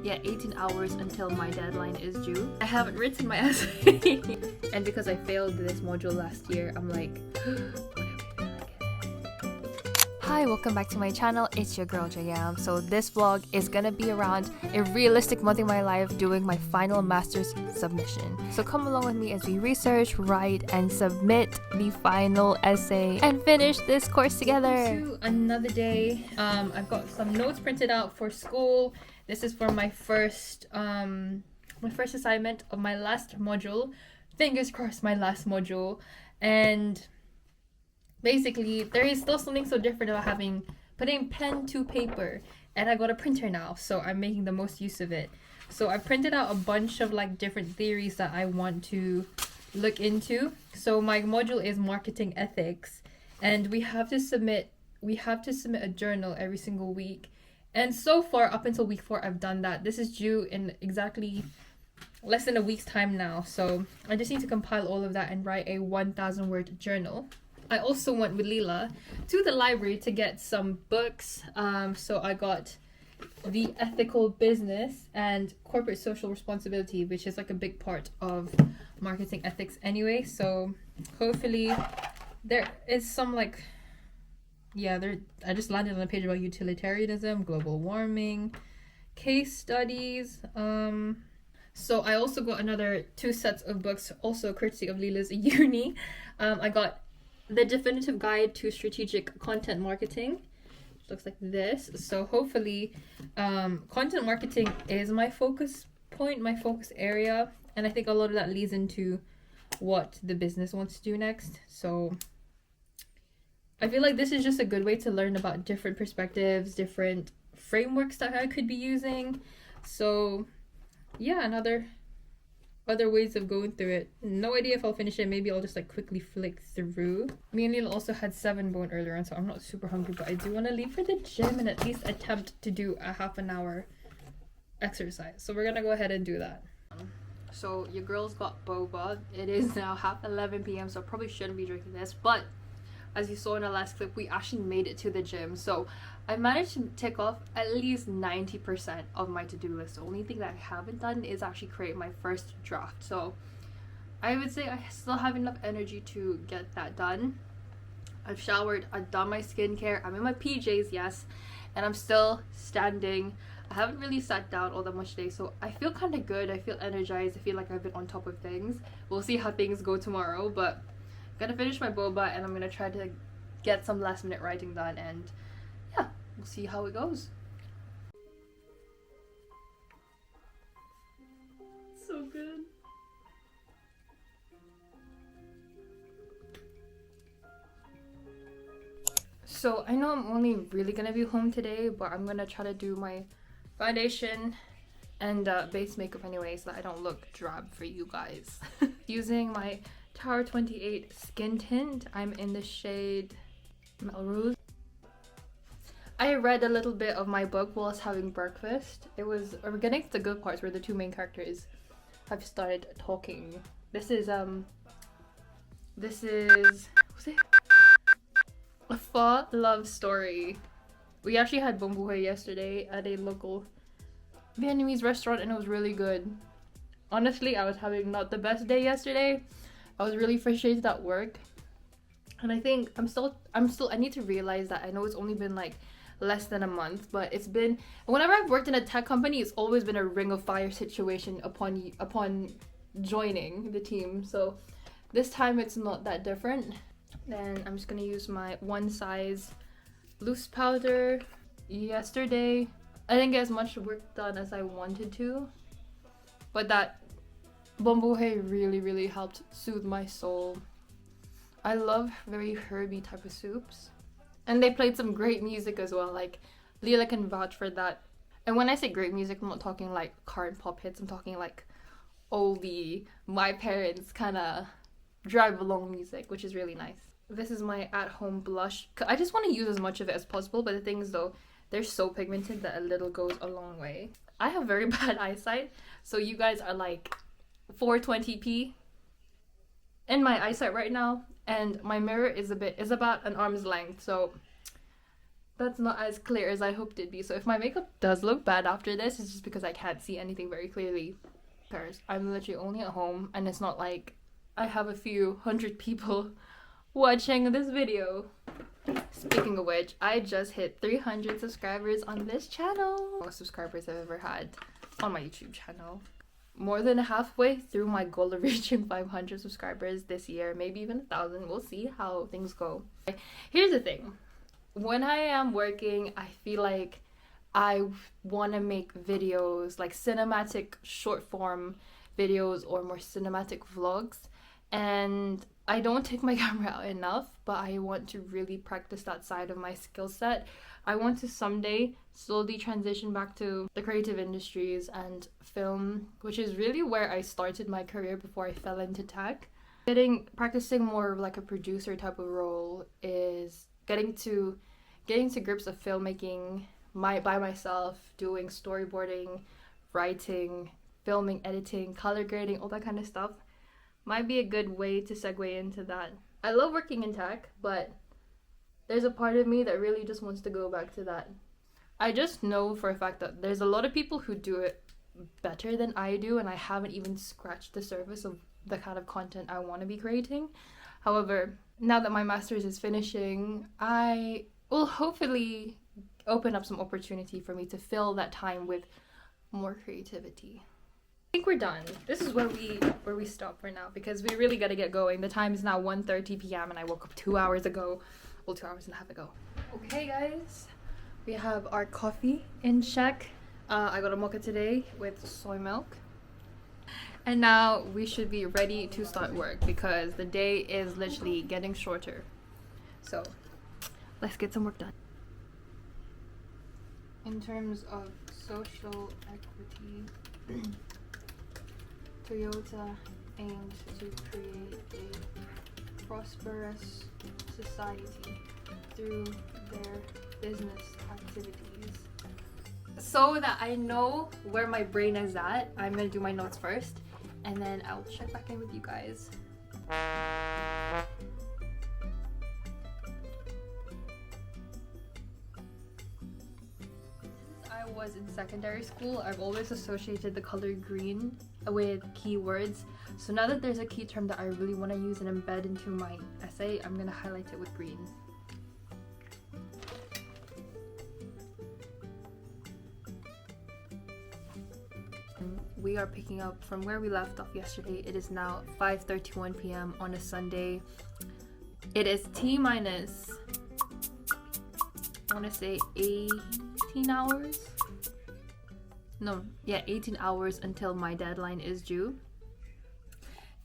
Yeah, 18 hours until my deadline is due. I haven't written my essay. And because I failed this module last year, I'm like, hi, welcome back to my channel. It's your girl JM. So this vlog is gonna be around a realistic month in my life doing my final master's submission. So come along with me as we research, write, and submit the final essay and finish this course together. To another day. I've got some notes printed out for school. This is for my first assignment of my last module. Fingers crossed, my last module. And basically, there is still something so different about putting pen to paper. And I got a printer now, so I'm making the most use of it. So I printed out a bunch of like different theories that I want to look into. So my module is marketing ethics, and we have to submit a journal every single week. And so far, up until week 4, I've done that. This is due in exactly less than a week's time now. So I just need to compile all of that and write a 1,000-word journal. I also went with Leela to the library to get some books. So I got The Ethical Business and Corporate Social Responsibility, which is like a big part of marketing ethics anyway. So hopefully there is some like, I just landed on a page about utilitarianism, global warming, case studies. So I also got another 2 sets of books, also courtesy of Leela's uni. I got The Definitive Guide to Strategic Content Marketing, which looks like this. So hopefully, content marketing is my focus point, my focus area. And I think a lot of that leads into what the business wants to do next. So I feel like this is just a good way to learn about different perspectives, different frameworks that I could be using. So yeah, other ways of going through it. No idea if I'll finish it. Maybe I'll just like quickly flick through. Me and Lila also had 7 bone earlier on, so I'm not super hungry, but I do want to leave for the gym and at least attempt to do a half an hour exercise. So we're gonna go ahead and do that. So your girl's got boba. It is now 11 p.m, so I probably shouldn't be drinking this, but as you saw in the last clip, we actually made it to the gym. So I managed to tick off at least 90% of my to-do list. The only thing that I haven't done is actually create my first draft. So I would say I still have enough energy to get that done. I've showered, I've done my skincare, I'm in my PJs, yes, and I'm still standing. I haven't really sat down all that much today, so I feel kind of good. I feel energized. I feel like I've been on top of things. We'll see how things go tomorrow, but I'm gonna finish my boba and I'm gonna try to get some last minute writing done, and yeah, we'll see how it goes. So good. So I know I'm only really gonna be home today, but I'm gonna try to do my foundation and base makeup anyway, so that I don't look drab for you guys. Using my Tower 28 skin tint. I'm in the shade Melrose. I read a little bit of my book while I was having breakfast. We're getting to the good parts where the 2 main characters have started talking. This is what's it? A Pho love story. We actually had bông buhay yesterday at a local Vietnamese restaurant and it was really good. Honestly, I was having not the best day yesterday. I was really frustrated at work, and I think I need to realize that I know it's only been like less than a month, but it's been, whenever I've worked in a tech company, it's always been a ring of fire situation upon joining the team. So this time it's not that different. Then I'm just gonna use my one size loose powder. Yesterday I didn't get as much work done as I wanted to, but that bông buhay really helped soothe my soul. I love very herby type of soups, and they played some great music as well. Like Leela can vouch for that. And when I say great music, I'm not talking like current pop hits. I'm talking like oldie, my parents kind of drive along music, which is really nice. This is my at-home blush. I just want to use as much of it as possible, but the thing is though, they're so pigmented that a little goes a long way. I have very bad eyesight, so you guys are like 420p in my eyesight right now, and my mirror is about an arm's length, so that's not as clear as I hoped it'd be. So if my makeup does look bad after this, it's just because I can't see anything very clearly. Because I'm literally only at home, and it's not like I have a few hundred people watching this video. Speaking of which, I just hit 300 subscribers on this channel. Most subscribers I've ever had on my YouTube channel. More than halfway through my goal of reaching 500 subscribers this year, maybe even 1,000. We'll see how things go. Here's the thing. When I am working, I feel like I want to make videos, like cinematic short form videos or more cinematic vlogs. And I don't take my camera out enough, but I want to really practice that side of my skill set. I want to someday slowly transition back to the creative industries and film, which is really where I started my career before I fell into tech. Practicing more of like a producer type of role is getting to grips of filmmaking by myself, doing storyboarding, writing, filming, editing, color grading, all that kind of stuff. Might be a good way to segue into that. I love working in tech, but there's a part of me that really just wants to go back to that. I just know for a fact that there's a lot of people who do it better than I do, and I haven't even scratched the surface of the kind of content I want to be creating. However, now that my master's is finishing, I will hopefully open up some opportunity for me to fill that time with more creativity. I think we're done. This is where we stop for now, because we really got to get going. The time is now 1:30 p.m. and I woke up 2 hours ago. Well, 2 hours and a half ago. Okay, guys. We have our coffee in check. I got a mocha today with soy milk. And now we should be ready to start work because the day is literally getting shorter. So, let's get some work done. In terms of social equity, Toyota aims to create a prosperous society through their business activities. So that I know where my brain is at, I'm gonna do my notes first, and then I'll check back in with you guys. I was in secondary school, I've always associated the color green with keywords. So now that there's a key term that I really want to use and embed into my essay, I'm going to highlight it with green. We are picking up from where we left off yesterday. It is now 5:31 p.m. on a Sunday. It is T-minus, I want to say 18 hours? No, yeah, 18 hours until my deadline is due.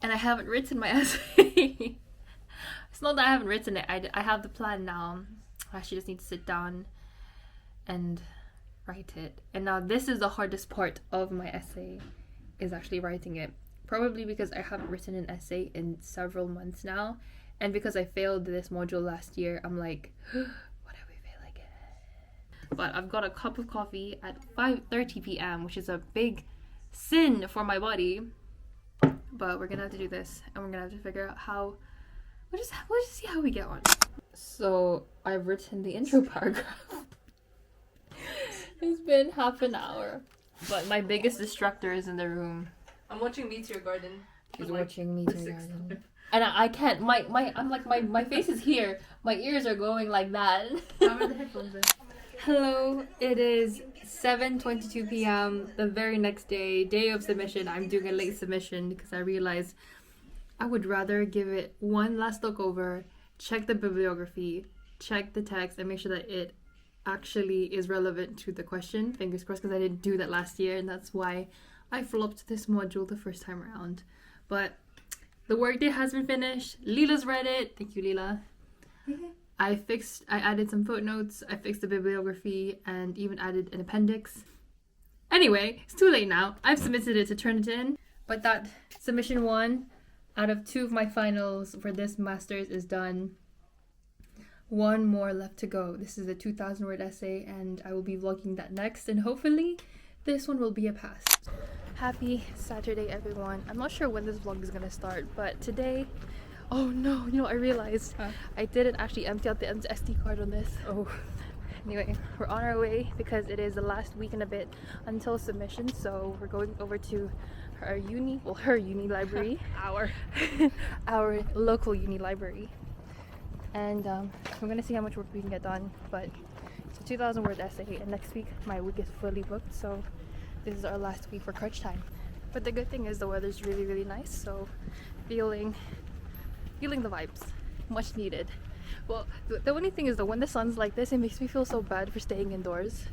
And I haven't written my essay. It's not that I haven't written it, I have the plan now. I actually just need to sit down and write it. And now this is the hardest part of my essay, is actually writing it. Probably because I haven't written an essay in several months now. And because I failed this module last year, I'm like, what if we fail again? But I've got a cup of coffee at 5:30 p.m., which is a big sin for my body. But we're gonna have to do this, and we're gonna have to figure out how. We'll just see how we get on. So I've written the intro paragraph. It's been half an hour, but my biggest distractor is in the room. I'm watching Meteor Garden. She's watching Meteor Garden. And I can't. My face is here. My ears are going like that. How are the headphones in? Hello. It is 7:22 p.m. the very next day of submission. I'm doing a late submission because I realized I would rather give it one last look over, check the bibliography, check the text, and make sure that it actually is relevant to the question. Fingers crossed, because I didn't do that last year, and that's why I flopped this module the first time around. But the workday has been finished. Leela's read it. Thank you, Leela. I added some footnotes, I fixed the bibliography, and even added an appendix. Anyway, it's too late now. I've submitted it to turn it in. But that submission 1 out of 2 of my finals for this master's is done. 1 more left to go. This is a 2,000 word essay, and I will be vlogging that next, and hopefully this one will be a pass. Happy Saturday, everyone. I'm not sure when this vlog is gonna start, but today, oh no, I realized I didn't actually empty out the SD card on this. Oh, Anyway, we're on our way because it is the last week and a bit until submission, so we're going over to her uni library, our local uni library, and we're gonna see how much work we can get done. But it's a 2,000 word essay, and next week my week is fully booked, so this is our last week for crunch time. But the good thing is the weather's really nice, so feeling the vibes, much needed. Well, the only thing is that when the sun's like this, it makes me feel so bad for staying indoors.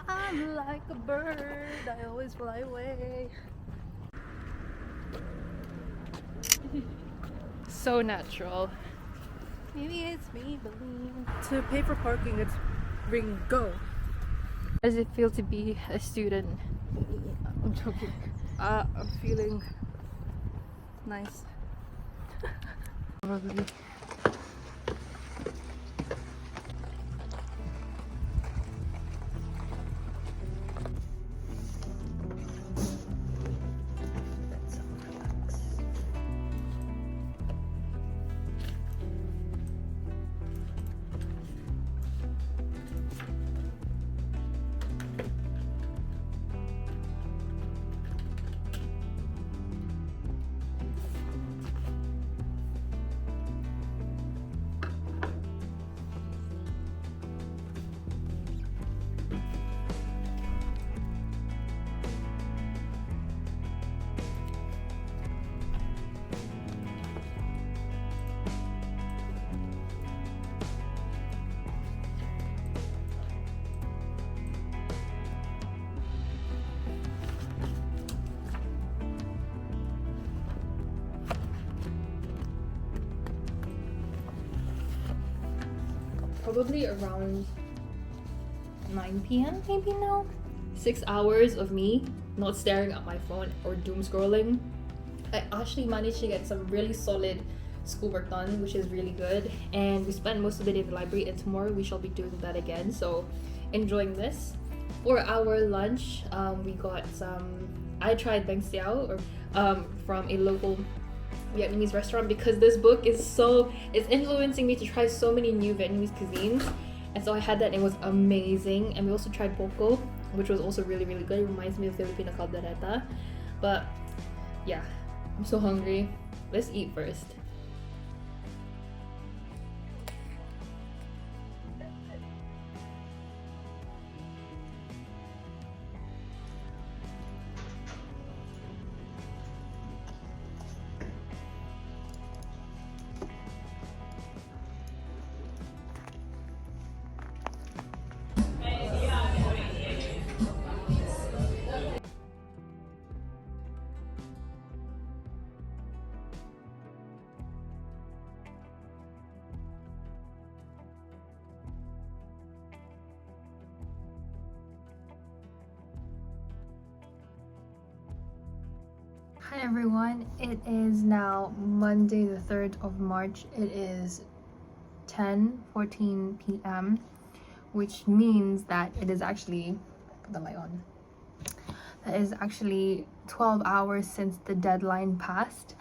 I'm like a bird, I always fly away. So natural. Maybe it's Maybelline. To pay for parking, it's ring go. How does it feel to be a student? I'm joking. I'm feeling nice. Probably. Probably around 9 p.m. maybe now. 6 hours of me not staring at my phone or doom scrolling. I actually managed to get some really solid schoolwork done, which is really good. And we spent most of the day in the library, and tomorrow we shall be doing that again. So enjoying this. For our lunch, we got some. I tried bánh xèo from a local Vietnamese restaurant because this book is it's influencing me to try so many new Vietnamese cuisines, and so I had that and it was amazing. And we also tried boko, which was also really good. It reminds me of Filipino caldereta. But yeah, I'm so hungry. Let's eat first. Hi everyone, it is now Monday the 3rd of March. It is 10:14 p.m. which means that it is actually, put the light on, that is actually 12 hours since the deadline passed.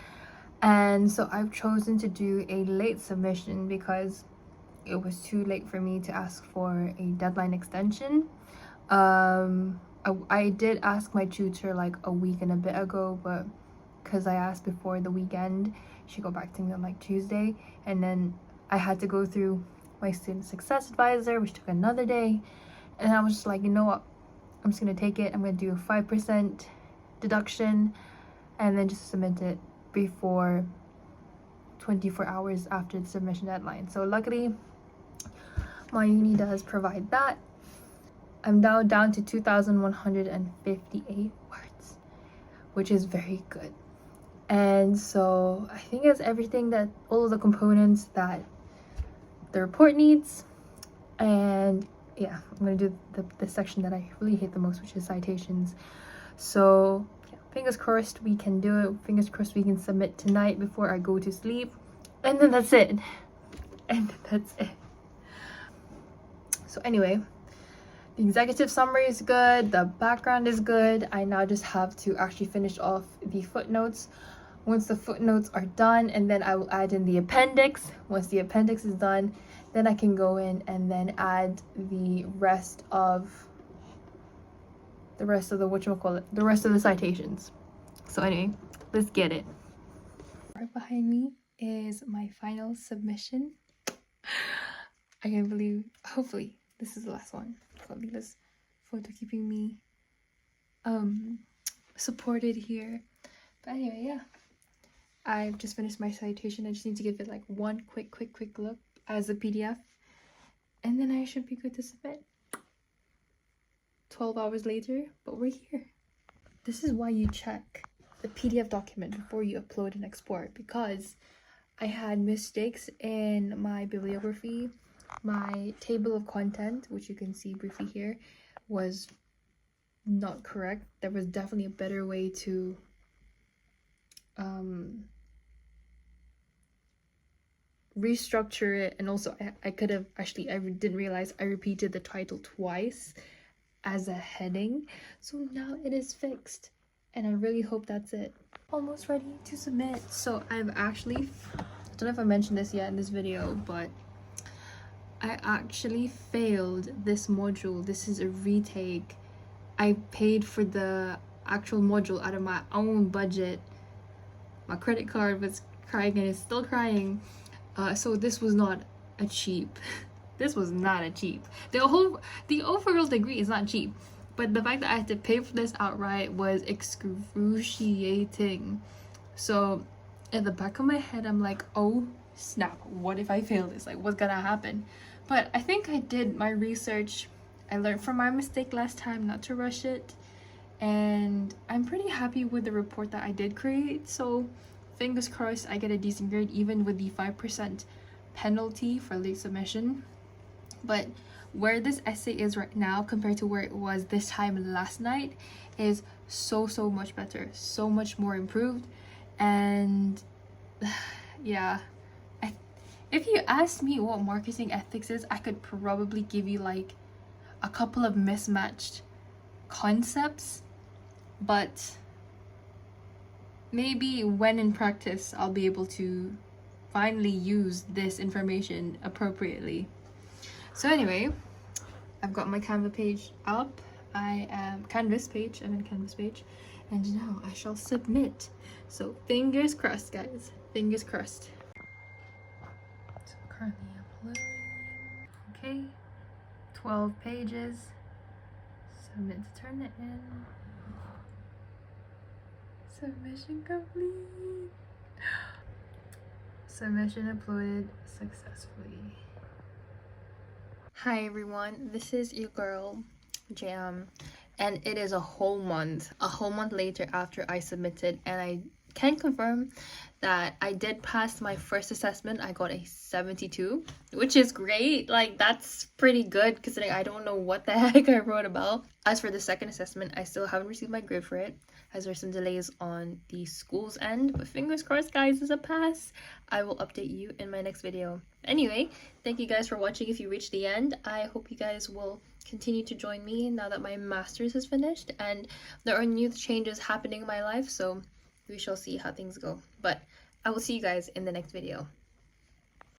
And so I've chosen to do a late submission because it was too late for me to ask for a deadline extension. I did ask my tutor like a week and a bit ago, but because I asked before the weekend, she got back to me on like Tuesday, and then I had to go through my student success advisor, which took another day. And I was just like, you know what, I'm just gonna take it. I'm gonna do a 5% deduction and then just submit it before 24 hours after the submission deadline. So luckily my uni does provide that. I'm now down to 2,158 words, which is very good. And so I think it's everything, that all of the components that the report needs. And yeah, I'm gonna do the section that I really hate the most, which is citations. So yeah, fingers crossed we can do it. Fingers crossed we can submit tonight before I go to sleep. And then that's it. So anyway, the executive summary is good, the background is good. I now just have to actually finish off the footnotes. Once the footnotes are done, and then I will add in the appendix. Once the appendix is done, then I can go in and then add the rest of the rest of the citations. So anyway, let's get it. Right behind me is my final submission. I can't believe, hopefully this is the last one. Fabulous photo keeping me supported here. But anyway, yeah, I've just finished my citation. I just need to give it like one quick look as a PDF, and then I should be good to submit. 12 hours later, but we're here. This is why you check the PDF document before you upload and export, because I had mistakes in my bibliography. My table of content, which you can see briefly here, was not correct. There was definitely a better way to restructure it, and also I could have actually, I didn't realize I repeated the title twice as a heading, so now it is fixed, and I really hope that's it. Almost ready to submit. So I've actually, I don't know if I mentioned this yet in this video, but I actually failed this module. This is a retake. I paid for the actual module out of my own budget. My credit card was crying and it's still crying. So this was not a cheap. This was not a cheap. The overall degree is not cheap, but the fact that I had to pay for this outright was excruciating. So at the back of my head, I'm like, oh snap, what if I fail this? Like, what's gonna happen? But I think I did my research. I learned from my mistake last time not to rush it, and I'm pretty happy with the report that I did create. So fingers crossed I get a decent grade, even with the 5% penalty for late submission. But where this essay is right now compared to where it was this time last night is so much better, so much more improved. And yeah, if you asked me what marketing ethics is, I could probably give you like a couple of mismatched concepts, but maybe when in practice I'll be able to finally use this information appropriately. So anyway, I've got my Canva page up. I'm in Canvas page, and now I shall submit. So fingers crossed, guys. Fingers crossed. So currently uploading. Okay, 12 pages. Submit to turn it in. Submission complete. Submission uploaded successfully. Hi everyone, this is your girl Jam, and it is a whole month later after I submitted, and I can confirm that I did pass my first assessment. I got a 72, which is great. Like, that's pretty good considering I don't know what the heck I wrote about. As for the second assessment, I still haven't received my grade for it, as there's some delays on the school's end, but fingers crossed, guys, it's a pass. I will update you in my next video. Anyway, thank you guys for watching. If you reached the end, I hope you guys will continue to join me now that my master's is finished and there are new changes happening in my life, so we shall see how things go. But I will see you guys in the next video.